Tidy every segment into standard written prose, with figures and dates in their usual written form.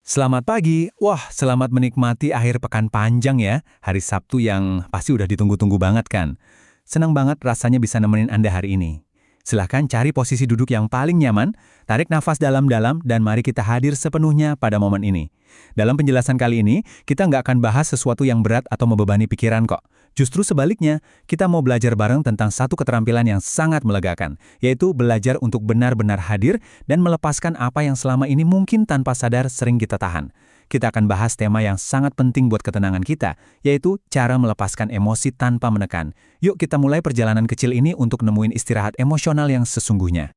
Selamat pagi. Wah, selamat menikmati akhir pekan panjang ya. Hari Sabtu yang pasti udah ditunggu-tunggu banget kan. Senang banget rasanya bisa nemenin Anda hari ini. Silahkan cari posisi duduk yang paling nyaman, tarik nafas dalam-dalam, dan mari kita hadir sepenuhnya pada momen ini. Dalam penjelasan kali ini, kita nggak akan bahas sesuatu yang berat atau membebani pikiran kok. Justru sebaliknya, kita mau belajar bareng tentang satu keterampilan yang sangat melegakan, yaitu belajar untuk benar-benar hadir dan melepaskan apa yang selama ini mungkin tanpa sadar sering kita tahan. Kita akan bahas tema yang sangat penting buat ketenangan kita, yaitu cara melepaskan emosi tanpa menekan. Yuk kita mulai perjalanan kecil ini untuk nemuin istirahat emosional yang sesungguhnya.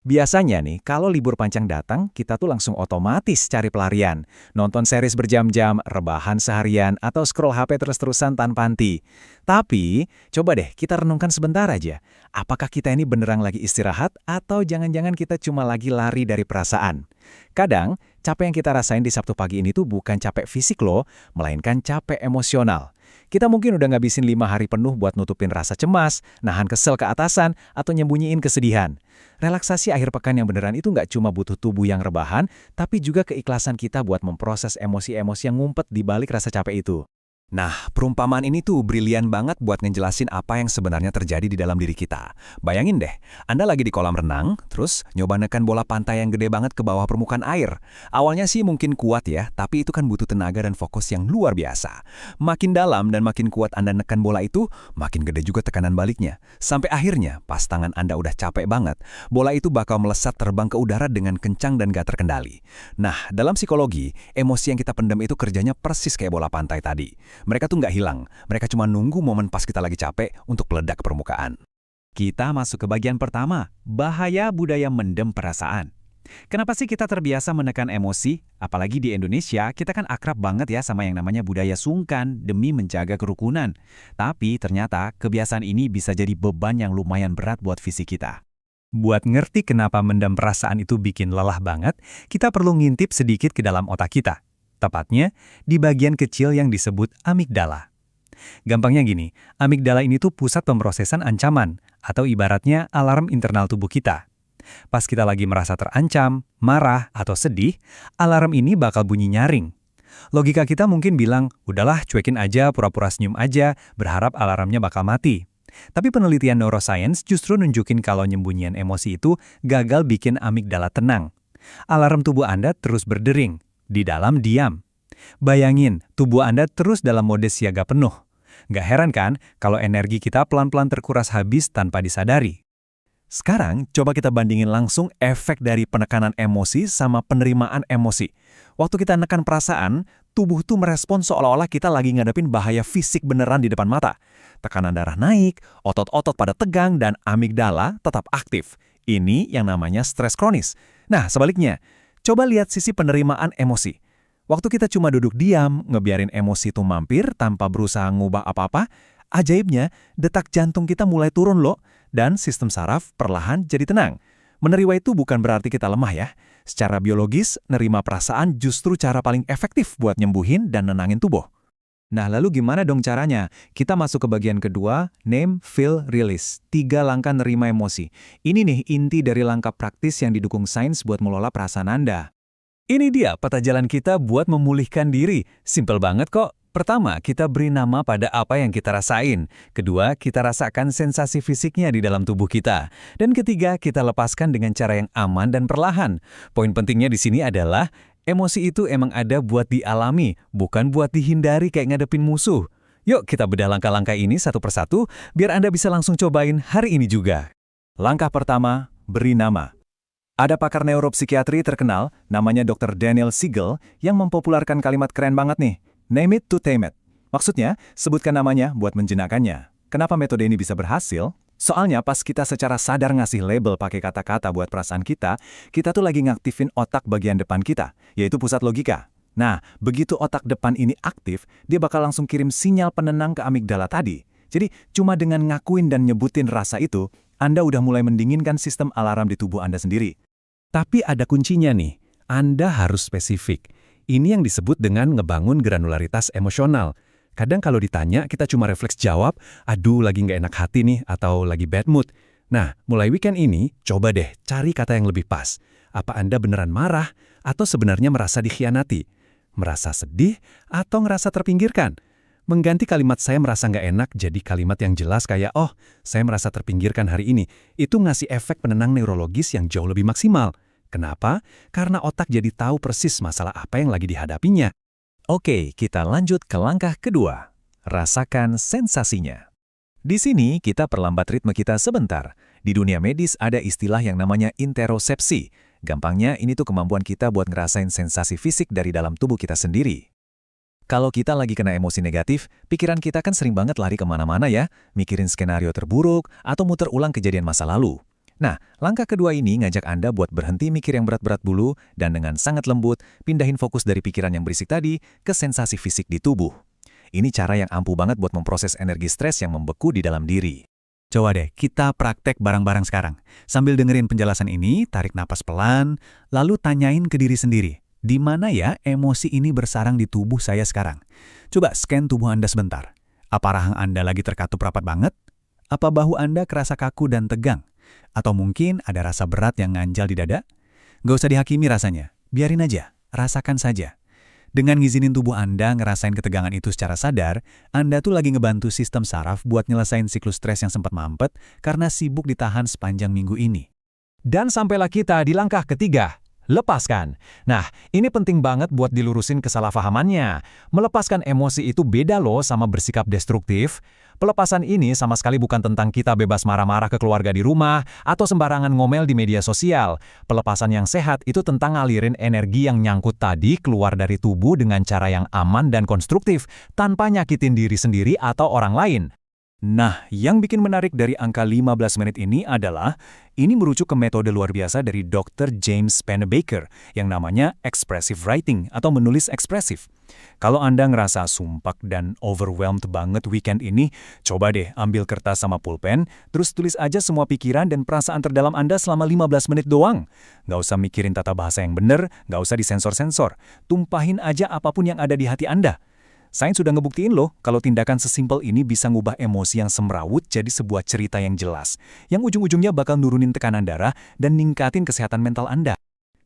Biasanya nih, kalau libur panjang datang, kita tuh langsung otomatis cari pelarian. Nonton series berjam-jam, rebahan seharian, atau scroll HP terus-terusan tanpa henti. Tapi, coba deh kita renungkan sebentar aja. Apakah kita ini beneran lagi istirahat, atau jangan-jangan kita cuma lagi lari dari perasaan? Kadang, capek yang kita rasain di Sabtu pagi ini tuh bukan capek fisik loh, melainkan capek emosional. Kita mungkin udah ngabisin 5 hari penuh buat nutupin rasa cemas, nahan kesel ke atasan, atau nyembunyiin kesedihan. Relaksasi akhir pekan yang beneran itu nggak cuma butuh tubuh yang rebahan, tapi juga keikhlasan kita buat memproses emosi-emosi yang ngumpet di balik rasa capek itu. Nah, perumpamaan ini tuh brilian banget buat ngejelasin apa yang sebenarnya terjadi di dalam diri kita. Bayangin deh, Anda lagi di kolam renang, terus nyoba nekan bola pantai yang gede banget ke bawah permukaan air. Awalnya sih mungkin kuat ya, tapi itu kan butuh tenaga dan fokus yang luar biasa. Makin dalam dan makin kuat Anda nekan bola itu, makin gede juga tekanan baliknya. Sampai akhirnya, pas tangan Anda udah capek banget, bola itu bakal melesat terbang ke udara dengan kencang dan gak terkendali. Nah, dalam psikologi, emosi yang kita pendam itu kerjanya persis kayak bola pantai tadi. Mereka tuh nggak hilang, mereka cuma nunggu momen pas kita lagi capek untuk meledak ke permukaan. Kita masuk ke bagian pertama, bahaya budaya mendem perasaan. Kenapa sih kita terbiasa menekan emosi? Apalagi di Indonesia, kita kan akrab banget ya sama yang namanya budaya sungkan demi menjaga kerukunan. Tapi ternyata kebiasaan ini bisa jadi beban yang lumayan berat buat fisik kita. Buat ngerti kenapa mendam perasaan itu bikin lelah banget, kita perlu ngintip sedikit ke dalam otak kita. Tepatnya, di bagian kecil yang disebut amigdala. Gampangnya gini, amigdala ini tuh pusat pemrosesan ancaman, atau ibaratnya alarm internal tubuh kita. Pas kita lagi merasa terancam, marah, atau sedih, alarm ini bakal bunyi nyaring. Logika kita mungkin bilang, udahlah cuekin aja, pura-pura senyum aja, berharap alarmnya bakal mati. Tapi penelitian neuroscience justru nunjukin kalau nyembunyian emosi itu gagal bikin amigdala tenang. Alarm tubuh Anda terus berdering. Di dalam diam. Bayangin, tubuh Anda terus dalam mode siaga penuh. Nggak heran kan kalau energi kita pelan-pelan terkuras habis tanpa disadari. Sekarang, coba kita bandingin langsung efek dari penekanan emosi sama penerimaan emosi. Waktu kita nekan perasaan, tubuh tuh merespon seolah-olah kita lagi ngadepin bahaya fisik beneran di depan mata. Tekanan darah naik, otot-otot pada tegang, dan amigdala tetap aktif. Ini yang namanya stres kronis. Nah, sebaliknya, coba lihat sisi penerimaan emosi. Waktu kita cuma duduk diam, ngebiarin emosi itu mampir tanpa berusaha ngubah apa-apa, ajaibnya detak jantung kita mulai turun loh, dan sistem saraf perlahan jadi tenang. Menerima itu bukan berarti kita lemah ya. Secara biologis, nerima perasaan justru cara paling efektif buat nyembuhin dan nenangin tubuh. Nah, lalu gimana dong caranya? Kita masuk ke bagian kedua, name, feel, release. 3 langkah nerima emosi. Ini nih inti dari langkah praktis yang didukung sains buat mengelola perasaan Anda. Ini dia peta jalan kita buat memulihkan diri. Simpel banget kok. Pertama, kita beri nama pada apa yang kita rasain. Kedua, kita rasakan sensasi fisiknya di dalam tubuh kita. Dan ketiga, kita lepaskan dengan cara yang aman dan perlahan. Poin pentingnya di sini adalah emosi itu emang ada buat dialami, bukan buat dihindari kayak ngadepin musuh. Yuk kita bedah langkah-langkah ini satu persatu, biar Anda bisa langsung cobain hari ini juga. Langkah pertama, beri nama. Ada pakar neuropsikiatri terkenal, namanya Dr. Daniel Siegel, yang mempopulerkan kalimat keren banget nih, name it to tame it. Maksudnya, sebutkan namanya buat menjinakkannya. Kenapa metode ini bisa berhasil? Soalnya pas kita secara sadar ngasih label pakai kata-kata buat perasaan kita tuh lagi ngaktifin otak bagian depan kita, yaitu pusat logika. Nah, begitu otak depan ini aktif, dia bakal langsung kirim sinyal penenang ke amigdala tadi. Jadi, cuma dengan ngakuin dan nyebutin rasa itu, Anda udah mulai mendinginkan sistem alarm di tubuh Anda sendiri. Tapi ada kuncinya nih, Anda harus spesifik. Ini yang disebut dengan ngebangun granularitas emosional. Kadang kalau ditanya, kita cuma refleks jawab, aduh lagi nggak enak hati nih, atau lagi bad mood. Nah, mulai weekend ini, coba deh cari kata yang lebih pas. Apa Anda beneran marah, atau sebenarnya merasa dikhianati? merasa sedih, atau ngerasa terpinggirkan? Mengganti kalimat saya merasa nggak enak jadi kalimat yang jelas kayak, oh, saya merasa terpinggirkan hari ini. Itu ngasih efek penenang neurologis yang jauh lebih maksimal. Kenapa? Karena otak jadi tahu persis masalah apa yang lagi dihadapinya. Oke, kita lanjut ke langkah kedua. Rasakan sensasinya. Di sini kita perlambat ritme kita sebentar. Di dunia medis ada istilah yang namanya interosepsi. Gampangnya ini tuh kemampuan kita buat ngerasain sensasi fisik dari dalam tubuh kita sendiri. Kalau kita lagi kena emosi negatif, pikiran kita kan sering banget lari kemana-mana ya, mikirin skenario terburuk atau muter ulang kejadian masa lalu. Nah, langkah kedua ini ngajak Anda buat berhenti mikir yang berat-berat dulu dan dengan sangat lembut, pindahin fokus dari pikiran yang berisik tadi ke sensasi fisik di tubuh. Ini cara yang ampuh banget buat memproses energi stres yang membeku di dalam diri. Coba deh, kita praktek bareng-bareng sekarang. Sambil dengerin penjelasan ini, tarik napas pelan, lalu tanyain ke diri sendiri, di mana ya emosi ini bersarang di tubuh saya sekarang? Coba scan tubuh Anda sebentar. Apa rahang Anda lagi terkatup rapat banget? Apa bahu Anda kerasa kaku dan tegang? Atau mungkin ada rasa berat yang nganjal di dada? Gak usah dihakimi rasanya, biarin aja, rasakan saja. Dengan ngizinin tubuh Anda ngerasain ketegangan itu secara sadar, Anda tuh lagi ngebantu sistem saraf buat nyelesain siklus stres yang sempat mampet karena sibuk ditahan sepanjang minggu ini. Dan sampailah kita di langkah ketiga, lepaskan. Nah, ini penting banget buat dilurusin kesalahpahamannya. Melepaskan emosi itu beda loh sama bersikap destruktif. Pelepasan ini sama sekali bukan tentang kita bebas marah-marah ke keluarga di rumah atau sembarangan ngomel di media sosial. Pelepasan yang sehat itu tentang ngalirin energi yang nyangkut tadi keluar dari tubuh dengan cara yang aman dan konstruktif, tanpa nyakitin diri sendiri atau orang lain. Nah, yang bikin menarik dari angka 15 menit ini adalah, ini merujuk ke metode luar biasa dari Dr. James Pennebaker yang namanya expressive writing atau menulis ekspresif. Kalau Anda ngerasa sumpak dan overwhelmed banget weekend ini, coba deh ambil kertas sama pulpen, terus tulis aja semua pikiran dan perasaan terdalam Anda selama 15 menit doang. Nggak usah mikirin tata bahasa yang bener, nggak usah disensor-sensor. Tumpahin aja apapun yang ada di hati Anda. Sains sudah ngebuktiin loh kalau tindakan sesimpel ini bisa ngubah emosi yang semrawut jadi sebuah cerita yang jelas, yang ujung-ujungnya bakal nurunin tekanan darah dan ningkatin kesehatan mental Anda.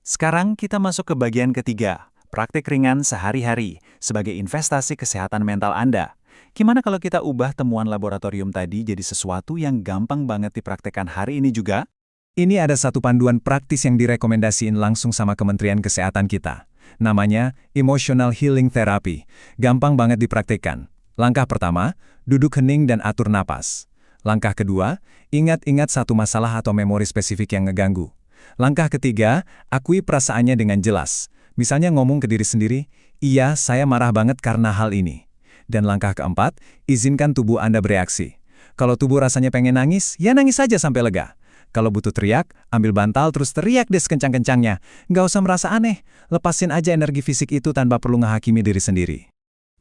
Sekarang kita masuk ke bagian ketiga, praktik ringan sehari-hari sebagai investasi kesehatan mental Anda. Gimana kalau kita ubah temuan laboratorium tadi jadi sesuatu yang gampang banget dipraktekkan hari ini juga? Ini ada satu panduan praktis yang direkomendasiin langsung sama Kementerian Kesehatan kita. Namanya Emotional Healing Therapy. Gampang banget dipraktikkan. Langkah pertama, duduk hening dan atur napas. Langkah kedua, ingat-ingat satu masalah atau memori spesifik yang ngeganggu. Langkah ketiga, akui perasaannya dengan jelas. Misalnya ngomong ke diri sendiri, iya, saya marah banget karena hal ini. Dan langkah keempat, izinkan tubuh Anda bereaksi. Kalau tubuh rasanya pengen nangis, ya nangis saja sampai lega. Kalau butuh teriak, ambil bantal terus teriak deh sekencang-kencangnya. Nggak usah merasa aneh, lepasin aja energi fisik itu tanpa perlu ngehakimi diri sendiri.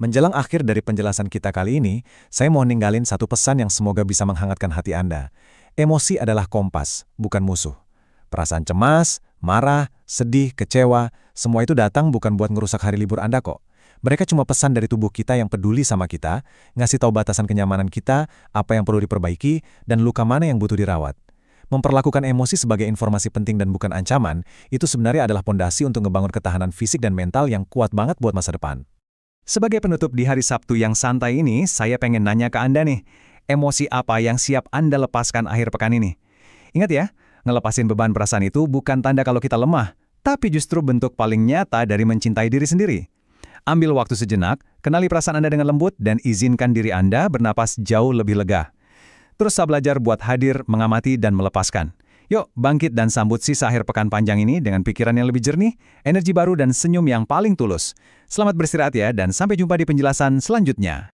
Menjelang akhir dari penjelasan kita kali ini, saya mau ninggalin satu pesan yang semoga bisa menghangatkan hati Anda. Emosi adalah kompas, bukan musuh. Perasaan cemas, marah, sedih, kecewa, semua itu datang bukan buat ngerusak hari libur Anda kok. Mereka cuma pesan dari tubuh kita yang peduli sama kita, ngasih tahu batasan kenyamanan kita, apa yang perlu diperbaiki, dan luka mana yang butuh dirawat. Memperlakukan emosi sebagai informasi penting dan bukan ancaman, itu sebenarnya adalah pondasi untuk ngebangun ketahanan fisik dan mental yang kuat banget buat masa depan. Sebagai penutup di hari Sabtu yang santai ini, saya pengen nanya ke Anda nih, emosi apa yang siap Anda lepaskan akhir pekan ini? Ingat ya, ngelepasin beban perasaan itu bukan tanda kalau kita lemah, tapi justru bentuk paling nyata dari mencintai diri sendiri. Ambil waktu sejenak, kenali perasaan Anda dengan lembut, dan izinkan diri Anda bernapas jauh lebih lega. Terus belajar buat hadir, mengamati, dan melepaskan. Yuk, bangkit dan sambut sisa akhir pekan panjang ini dengan pikiran yang lebih jernih, energi baru, dan senyum yang paling tulus. Selamat beristirahat ya, dan sampai jumpa di penjelasan selanjutnya.